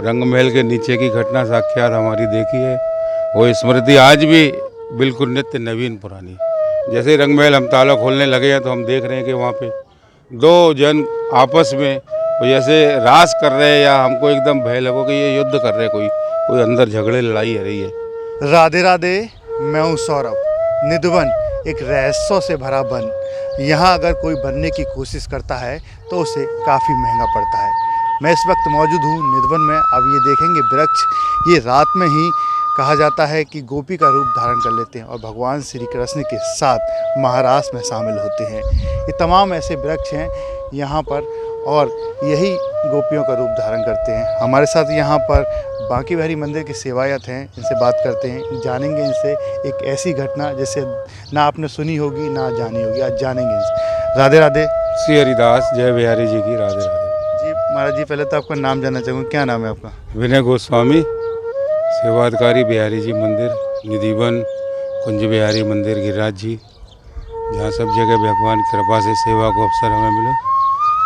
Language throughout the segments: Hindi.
रंग महल के नीचे की घटना साक्षात हमारी देखी है। वो स्मृति आज भी बिल्कुल नित्य नवीन पुरानी। जैसे ही रंग महल हम ताला खोलने लगे हैं तो हम देख रहे हैं कि वहाँ पे दो जन आपस में जैसे रास कर रहे हैं, या हमको एकदम भय लगो कि ये युद्ध कर रहे हैं, कोई अंदर झगड़े लड़ाई हो रही है। राधे राधे, मैं हूँ सौरभ। निधवन एक रहस्यों से भरा वन। यहाँ अगर कोई बनने की कोशिश करता है तो उसे काफ़ी महंगा पड़ता है। मैं इस वक्त मौजूद हूँ निधवन में। अब ये देखेंगे वृक्ष, ये रात में ही कहा जाता है कि गोपी का रूप धारण कर लेते हैं और भगवान श्री कृष्ण के साथ महारास में शामिल होते हैं। ये तमाम ऐसे वृक्ष हैं यहाँ पर और यही गोपियों का रूप धारण करते हैं। हमारे साथ यहाँ पर बांके बिहारी मंदिर के सेवायत हैं, इनसे बात करते हैं, जानेंगे इनसे एक ऐसी घटना जैसे ना आपने सुनी होगी ना जानी होगी, आज जानेंगे इनसे। राधे राधे। श्री हरिदास जय बिहारी जी की राधे राधे। जी महाराज जी, पहले तो आपका नाम जानना चाहूँगा, क्या नाम है आपका? विनय गोस्वामी, सेवाधिकारी बिहारी जी मंदिर निधिवन, कुंज बिहारी मंदिर गिरिराज जी, जहाँ सब जगह भगवान की कृपा से सेवा को अवसर हमें मिले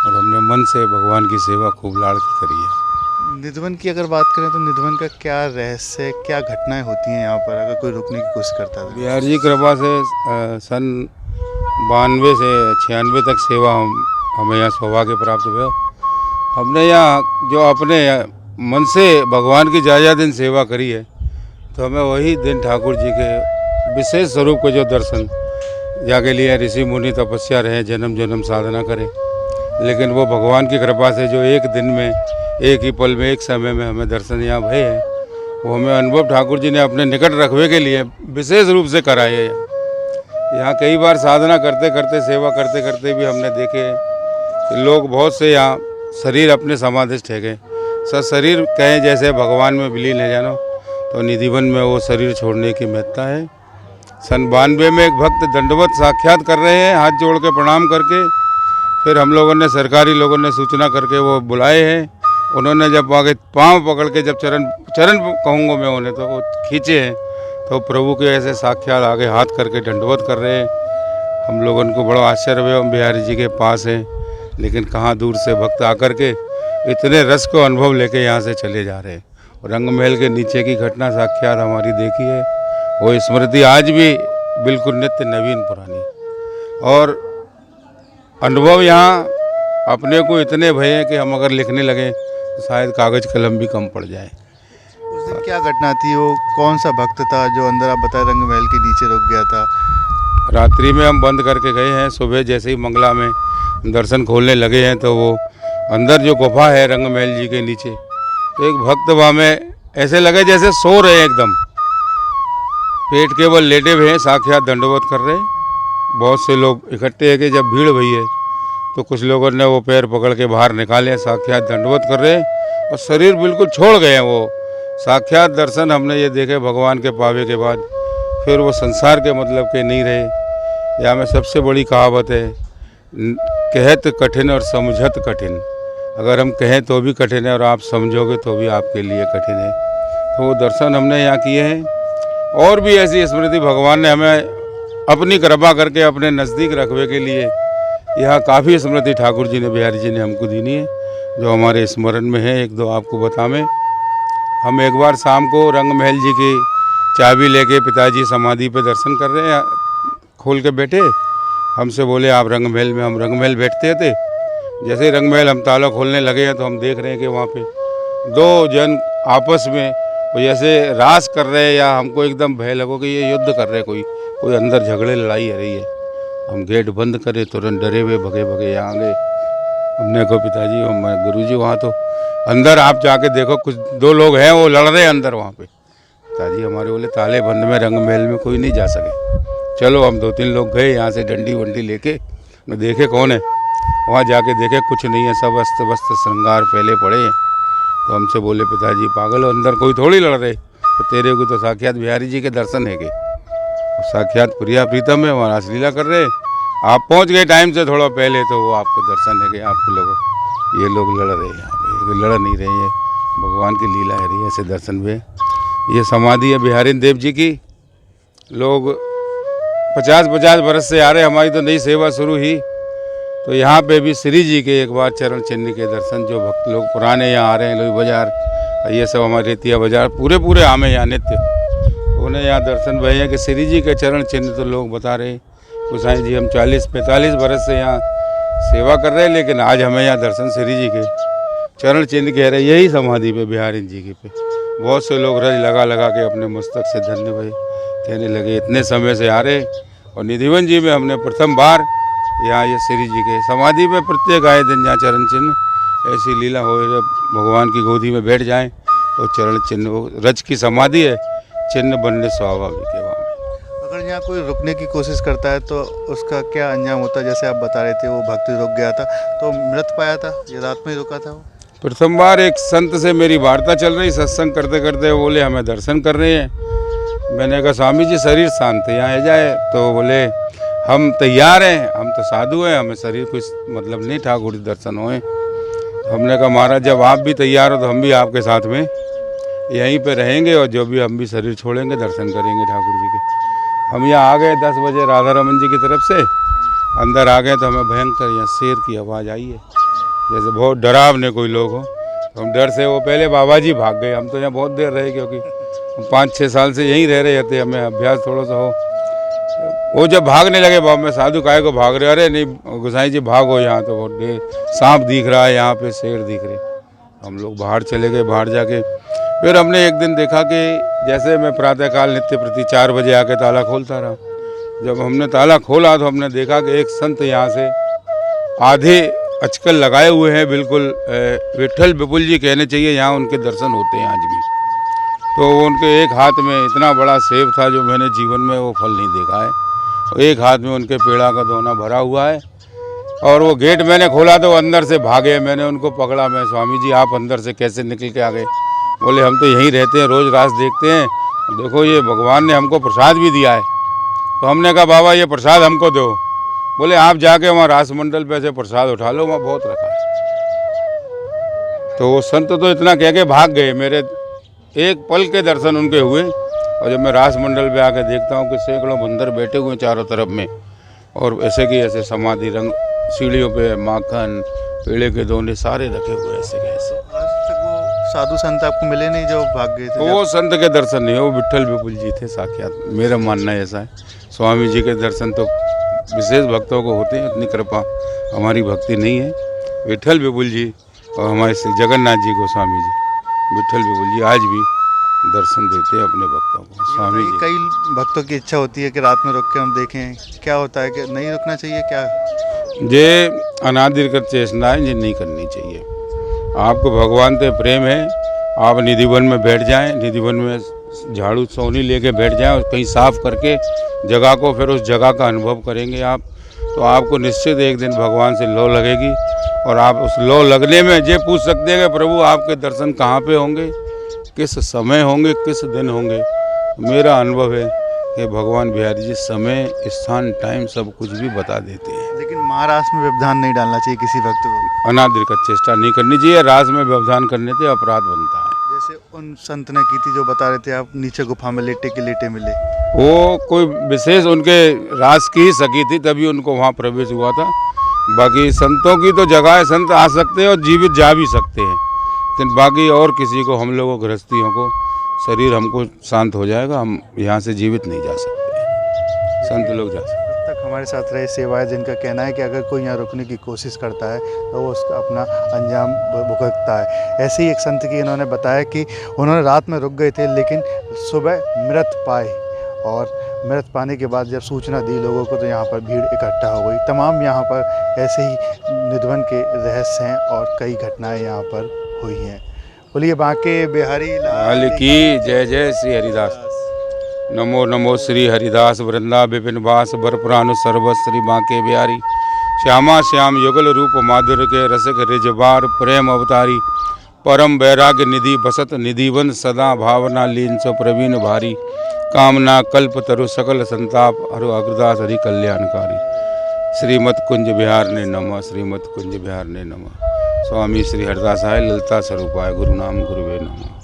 और हमने मन से भगवान की सेवा खूब लाड़ की करी है। निधवन की अगर बात करें तो निधवन का क्या रहस्य, क्या घटनाएं होती हैं यहाँ पर अगर कोई रुकने की कोशिश करता है? बिहारी जी कृपा से सन 92 से 96 तक सेवा हमें यहाँ सौभाग्य प्राप्त हुआ। हमने यहाँ जो अपने मन से भगवान की जाया दिन सेवा करी है, तो हमें वही दिन ठाकुर जी के विशेष स्वरूप के जो दर्शन जाके लिए ऋषि मुनि तपस्या रहे, जन्म जन्म साधना करें, लेकिन वो भगवान की कृपा से जो एक दिन में, एक ही पल में, एक समय में हमें दर्शन यहाँ भये हैं, वो हमें अनुभव ठाकुर जी ने अपने निकट रखने के लिए विशेष रूप से कराए है। यहाँ कई बार साधना करते करते, सेवा करते करते भी हमने देखे कि लोग बहुत से यहाँ शरीर अपने समाधिस्थ है गए। शरीर कहें जैसे भगवान में विलीन है जानो, तो निधिवन में वो शरीर छोड़ने की महत्ता है। सन 92 में एक भक्त दंडवत साक्षात कर रहे हैं, हाथ जोड़ के प्रणाम करके। फिर हम लोगों ने, सरकारी लोगों ने सूचना करके वो बुलाए हैं। उन्होंने जब आगे पांव पकड़ के जब चरण कहूँगा मैं उन्हें, तो वो खींचे हैं, तो प्रभु के ऐसे साक्षात आगे हाथ करके दंडवत कर रहे हैं। हम लोगों को बड़ा आश्चर्य हुआ। हम बिहारी जी के पास हैं, लेकिन कहाँ दूर से भक्त आकर के इतने रस को अनुभव लेके यहाँ से चले जा रहे हैं। रंग महल के नीचे की घटना साक्षात हमारी देखी है। वो स्मृति आज भी बिल्कुल नित्य नवीन पुरानी। और अनुभव यहाँ अपने को इतने भय हैं कि हम अगर लिखने लगें तो शायद कागज़ कलम भी कम पड़ जाए। उस दिन क्या घटना थी? वो कौन सा भक्त था जो अंदर आप बताए रंग महल के नीचे रुक गया था? रात्रि में हम बंद करके गए हैं, सुबह जैसे ही मंगला में दर्शन खोलने लगे हैं, तो वो अंदर जो गुफा है रंग महल जी के नीचे, तो एक भक्त वहाँ में ऐसे लगे जैसे सो रहे हैं, एकदम पेट केवल लेटे हुए हैं, साक्षात दंडवत कर रहे हैं। बहुत से लोग इकट्ठे है कि जब भीड़ हुई है तो कुछ लोगों ने वो पैर पकड़ के बाहर निकाले, साक्षात दंडवत कर रहे हैं और शरीर बिल्कुल छोड़ गए हैं। वो साक्षात दर्शन हमने ये देखे भगवान के पावे के बाद। फिर वो संसार के मतलब के नहीं रहे। यहाँ में सबसे बड़ी कहावत है, कहत कठिन और समझत कठिन। अगर हम कहें तो भी कठिन है और आप समझोगे तो भी आपके लिए कठिन है। तो वो दर्शन हमने यहाँ किए हैं। और भी ऐसी स्मृति भगवान ने हमें अपनी कृपा करके अपने नज़दीक रखने के लिए यहाँ काफ़ी स्मृति ठाकुर जी ने, बिहारी जी ने हमको दी है, जो हमारे स्मरण में है। एक दो आपको बतावें। हम एक बार शाम को रंग महल जी की चाबी लेके पिताजी समाधि पे दर्शन कर रहे हैं, खोल के बैठे। हमसे बोले आप रंग महल में। हम रंग महल बैठते थे। जैसे ही रंग महल हम ताला खोलने लगे हैं तो हम देख रहे हैं कि वहाँ पे दो जन आपस में जैसे रास कर रहे हैं, या हमको एकदम भय लगो कि ये युद्ध कर रहे हैं, कोई अंदर झगड़े लड़ाई हो रही है। हम गेट बंद करे, तुरंत डरे हुए भगे यहाँ गए। हमने कहा पिताजी और गुरुजी वहाँ तो अंदर आप जाके देखो, कुछ दो लोग हैं वो लड़ रहे हैं अंदर वहाँ पे। पिताजी हमारे बोले ताले बंद में रंग महल में कोई नहीं जा सके। चलो हम 2-3 लोग गए यहाँ से डंडी वंडी लेके, मैं देखे कौन है। वहाँ जाके देखे कुछ नहीं है, सब अस्त व्यस्त श्रृंगार फैले पड़े हैं। तो हमसे बोले पिताजी पागल हो, अंदर कोई थोड़ी लड़ रहे, तो तेरे को तो साक्षात बिहारी जी के दर्शन है के, साक्षात प्रिया प्रीतम है, वहाँ रासलीला कर रहे। आप पहुँच गए टाइम से थोड़ा पहले, तो वो आपको दर्शन है कि आपको लोगों ये लोग लड़ रहे हैं, यहाँ पे लड़ नहीं रहे हैं, भगवान की लीला है रही है। ऐसे दर्शन हुए। ये समाधि है बिहारी देव जी की। लोग 50-50 बरस से आ रहे। हमारी तो नई सेवा शुरू हुई तो यहाँ पे भी श्री जी के एक बार चरण चिन्ह के दर्शन, जो भक्त लोग पुराने यहाँ आ रहे हैं, लोग बाजार ये सब हमारे रेतिया बाजार पूरे पूरे आम है यहाँ नित्य। उन्हें यहाँ दर्शन भय है कि श्री जी के चरण चिन्ह तो लोग बता रहे गोसाई जी हम 40-45 बरस से यहाँ सेवा कर रहे हैं, लेकिन आज हमें यहाँ दर्शन श्री जी के चरण चिन्ह कह रहे यही समाधि पे बिहारी जी के पे। बहुत से लोग रज लगा लगा के अपने मस्तक से धन्य भय कहने लगे, इतने समय से आ रहे। और निधिवन जी में हमने प्रथम बार यहाँ ये श्री जी के समाधि में प्रत्येक आए दिन जहाँ चरण चिन्ह ऐसी लीला हो, भगवान की गोदी में बैठ जाएं तो चरण चिन्ह वो रज की समाधि है, चिन्ह बनने स्वाभाविक है वहाँ में। अगर यहाँ कोई रुकने की कोशिश करता है तो उसका क्या अंजाम होता है? जैसे आप बता रहे थे वो भक्त रुक गया था तो मृत पाया था, ये रात में ही रुका था वो? प्रथम बार एक संत से मेरी वार्ता चल रही, सत्संग करते करते बोले हमें दर्शन कर रहे हैं। मैंने कहा स्वामी जी शरीर शांत है, यहाँ आ जाए। तो बोले हम तैयार हैं, हम तो साधु हैं, हमें शरीर कुछ मतलब नहीं, ठाकुर जी दर्शन होए। हमने कहा महाराज जब आप भी तैयार हो तो हम भी आपके साथ में यहीं पे रहेंगे और जो भी हम भी शरीर छोड़ेंगे दर्शन करेंगे ठाकुर जी के। हम यहाँ आ गए 10 बजे राधा रमन जी की तरफ से, अंदर आ गए तो हमें भयंकर यहाँ शेर की आवाज़ आई है, जैसे बहुत डरावने कोई लोग हो। हम डर से वो पहले बाबा जी भाग गए, हम तो यहाँ बहुत देर रहे क्योंकि हम 5-6 साल से यहीं रह रहे थे, हमें अभ्यास थोड़ा सा हो। वो जब भागने लगे बाबा मैं साधु काय को भाग रहे, अरे नहीं गोसाई जी भागो, यहाँ तो बहुत सांप दिख रहा है, यहाँ पे शेर दिख रहे। हम लोग बाहर चले गए, बाहर जाके फिर हमने एक दिन देखा कि जैसे मैं प्रातःकाल नित्य प्रति 4 बजे आके ताला खोलता रहा। जब हमने ताला खोला तो हमने देखा कि एक संत यहाँ से आधे अचकल लगाए हुए हैं, बिल्कुल विठल विपुल जी कहने चाहिए, यहाँ उनके दर्शन होते हैं आज भी। तो उनके एक हाथ में इतना बड़ा सेब था जो मैंने जीवन में वो फल नहीं देखा है, और एक हाथ में उनके पेड़ा का दोना भरा हुआ है। और वो गेट मैंने खोला तो वो अंदर से भागे, मैंने उनको पकड़ा, मैं स्वामी जी आप अंदर से कैसे निकल के आ गए? बोले हम तो यहीं रहते हैं, रोज़ रात देखते हैं, देखो ये भगवान ने हमको प्रसाद भी दिया है। तो हमने कहा बाबा ये प्रसाद हमको दो। बोले आप जाके वहाँ रासमंडल पे से प्रसाद उठा लो, वहाँ बहुत रखा है। तो वो संत तो इतना कह के भाग गए, मेरे एक पल के दर्शन उनके हुए। और जब मैं रासमंडल पे आके देखता हूँ कि सैकड़ों बंदर बैठे हुए हैं चारों तरफ में, और ऐसे की ऐसे समाधि रंग सीढ़ियों पे माखन पेड़े के दोने सारे रखे हुए ऐसे के ऐसे। आज तक वो साधु संत आपको मिले नहीं जो भाग गए थे? वो संत के दर्शन नहीं है, वो विठल विपुल जी थे साक्षात, मेरा मानना ऐसा है। स्वामी जी के दर्शन तो विशेष भक्तों को होते हैं, इतनी कृपा हमारी भक्ति नहीं है। विठल विपुल जी और हमारे श्री जगन्नाथ जी गोस्वामी जी, विठल विपुल जी आज भी दर्शन देते हैं अपने भक्तों को। स्वामी जी कई भक्तों की इच्छा होती है कि रात में रुक के हम देखें, क्या होता है कि नहीं रुकना चाहिए क्या? ये अनादिकृत चेष्टाएं ये नहीं करनी चाहिए। आपको भगवान से प्रेम है, आप निधिवन में बैठ जाएं, निधिवन में झाड़ू सोनी लेके बैठ जाएं और कहीं साफ करके जगह को, फिर उस जगह का अनुभव करेंगे आप, तो आपको निश्चित एक दिन भगवान से लौ लगेगी। और आप उस लौ लगने में ये पूछ सकते हैं कि प्रभु आपके दर्शन कहाँ पे होंगे, किस समय होंगे, किस दिन होंगे। मेरा अनुभव है कि भगवान बिहारी जी समय स्थान टाइम सब कुछ भी बता देते हैं। लेकिन महाराष्ट्र में व्यवधान नहीं डालना चाहिए किसी भक्त को, अनादिकृत चेष्टा नहीं करनी चाहिए, राज में व्यवधान करने से अपराध बनता है। जैसे उन संत ने की थी जो बता रहे थे आप नीचे गुफा में लेटे के लेटे मिले। वो कोई विशेष उनके राज की ही सकी थी तभी उनको वहाँ प्रवेश हुआ था। बाकी संतों की तो जगह है, संत आ सकते हैं और जीवित जा भी सकते हैं, लेकिन बाकी और किसी को, हम लोगों गृहस्थियों को शरीर हमको शांत हो जाएगा, हम यहाँ से जीवित नहीं जा सकते, संत लोग जा सकते। अब तक हमारे साथ रहे सेवाएं जिनका कहना है कि अगर कोई यहाँ रुकने की कोशिश करता है तो वो उसका अपना अंजाम भुगतता है। ऐसे ही एक संत की इन्होंने बताया कि उन्होंने रात में रुक गए थे लेकिन सुबह मृत पाए, और मृत पाने के बाद जब सूचना दी लोगों को तो यहाँ पर भीड़ इकट्ठा हो गई। तमाम यहाँ पर ऐसे ही निधिवन के रहस्य हैं और कई घटनाएं यहाँ पर हुई हैं। बोलिए बांके बिहारी लाल की जय। जय श्री हरिदास। नमो नमो श्री हरिदास वृंदा विपिन वास बर पुराण सर्वस श्री बांके बिहारी। श्यामा श्याम युगल रूप माधुर्य के रसिक रिजवार प्रेम अवतारी। परम वैराग्य निधि बसत निधिवन सदा भावना लीन सो प्रवीण भारी। कामना कल्प तरु सकल संताप हरु अग्रदास हरि कल्याणकारी। श्रीमद कुंज बिहार ने नमः, श्रीमद कुंज बिहार ने नमः। स्वामी श्री हरिदासाय ललिता स्वरूपाय गुरु नाम गुरुवे नमः।